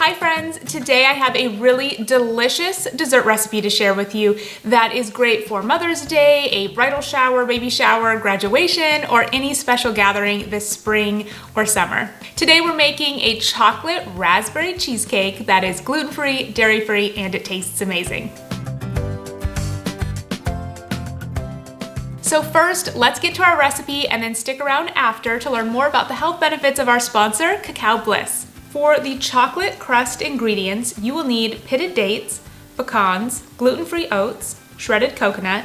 Hi friends, today I have a really delicious dessert recipe to share with you that is great for Mother's Day, a bridal shower, baby shower, graduation, or any special gathering this spring or summer. Today we're making a chocolate raspberry cheesecake that is gluten-free, dairy-free, and it tastes amazing. So first, let's get to our recipe and then stick around after to learn more about the health benefits of our sponsor, Cacao Bliss. For the chocolate crust ingredients, you will need pitted dates, pecans, gluten-free oats, shredded coconut,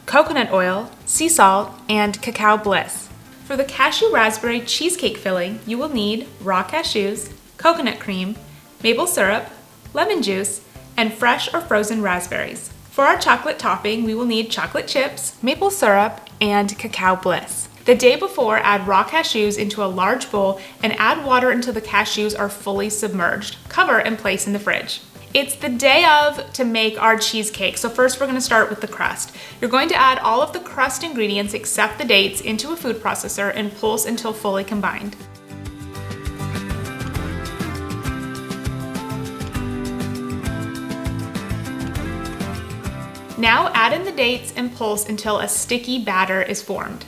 coconut oil, sea salt, and Cacao Bliss. For the cashew raspberry cheesecake filling, you will need raw cashews, coconut cream, maple syrup, lemon juice, and fresh or frozen raspberries. For our chocolate topping, we will need chocolate chips, maple syrup, and Cacao Bliss. The day before, add raw cashews into a large bowl and add water until the cashews are fully submerged. Cover and place in the fridge. It's the day of to make our cheesecake, so first we're going to start with the crust. You're going to add all of the crust ingredients except the dates into a food processor and pulse until fully combined. Now add in the dates and pulse until a sticky batter is formed.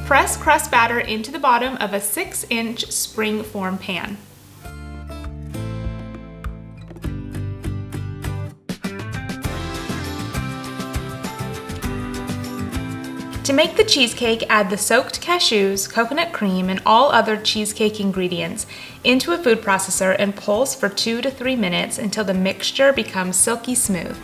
Press crust batter into the bottom of a 6-inch spring-form pan. To make the cheesecake, add the soaked cashews, coconut cream, and all other cheesecake ingredients into a food processor and pulse for 2 to 3 minutes until the mixture becomes silky smooth.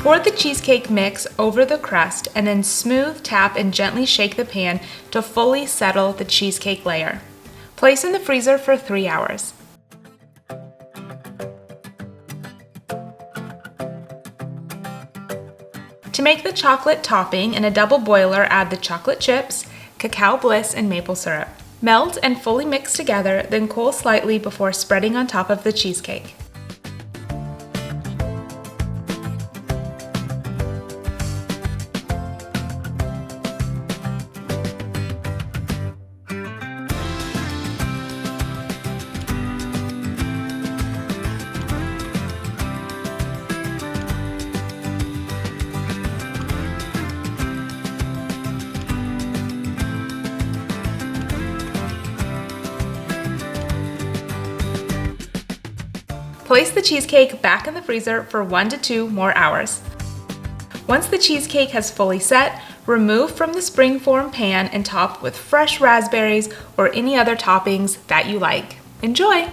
Pour the cheesecake mix over the crust and then smooth, tap, and gently shake the pan to fully settle the cheesecake layer. Place in the freezer for 3 hours. To make the chocolate topping, in a double boiler, add the chocolate chips, Cacao Bliss, and maple syrup. Melt and fully mix together, then cool slightly before spreading on top of the cheesecake. Place the cheesecake back in the freezer for 1 to 2 more hours. Once the cheesecake has fully set, remove from the spring-form pan and top with fresh raspberries or any other toppings that you like. Enjoy!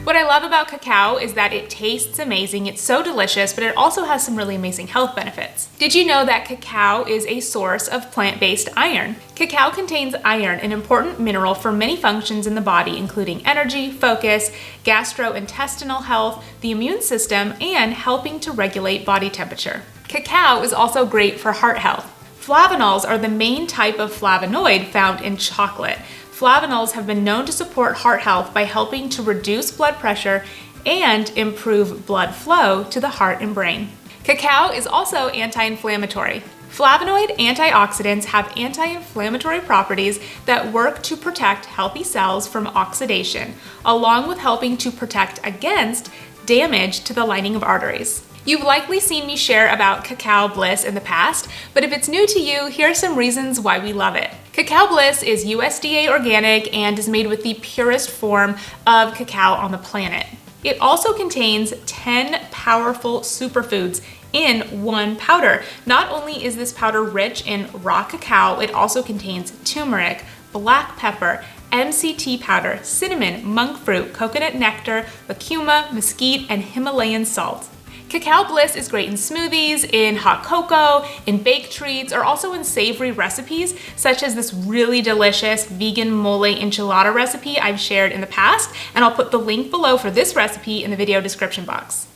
What I love about cacao is that it tastes amazing, it's so delicious, but it also has some really amazing health benefits. Did you know that cacao is a source of plant-based iron? Cacao contains iron, an important mineral for many functions in the body, including energy, focus, gastrointestinal health, the immune system, and helping to regulate body temperature. Cacao is also great for heart health. Flavonols are the main type of flavonoid found in chocolate. Flavonols have been known to support heart health by helping to reduce blood pressure and improve blood flow to the heart and brain. Cacao is also anti-inflammatory. Flavonoid antioxidants have anti-inflammatory properties that work to protect healthy cells from oxidation, along with helping to protect against damage to the lining of arteries. You've likely seen me share about Cacao Bliss in the past, but if it's new to you, here are some reasons why we love it. Cacao Bliss is USDA organic and is made with the purest form of cacao on the planet. It also contains 10 powerful superfoods in one powder. Not only is this powder rich in raw cacao, it also contains turmeric, black pepper, MCT powder, cinnamon, monk fruit, coconut nectar, curcuma, mesquite, and Himalayan salt. Cacao Bliss is great in smoothies, in hot cocoa, in baked treats, or also in savory recipes, such as this really delicious vegan mole enchilada recipe I've shared in the past, and I'll put the link below for this recipe in the video description box.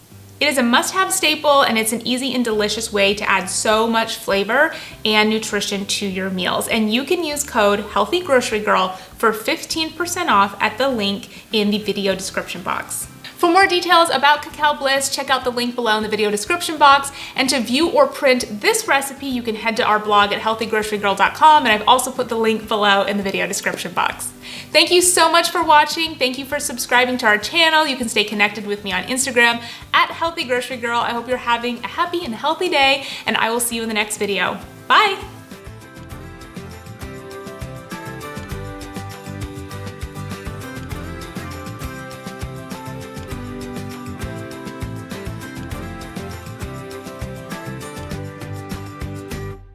It is a must-have staple, and it's an easy and delicious way to add so much flavor and nutrition to your meals. And you can use code HEALTHYGROCERYGIRL for 15% off at the link in the video description box. For more details about Cacao Bliss, check out the link below in the video description box. And to view or print this recipe, you can head to our blog at healthygrocerygirl.com, and I've also put the link below in the video description box. Thank you so much for watching. Thank you for subscribing to our channel. You can stay connected with me on Instagram at healthygrocerygirl. I hope you're having a happy and healthy day, and I will see you in the next video. Bye!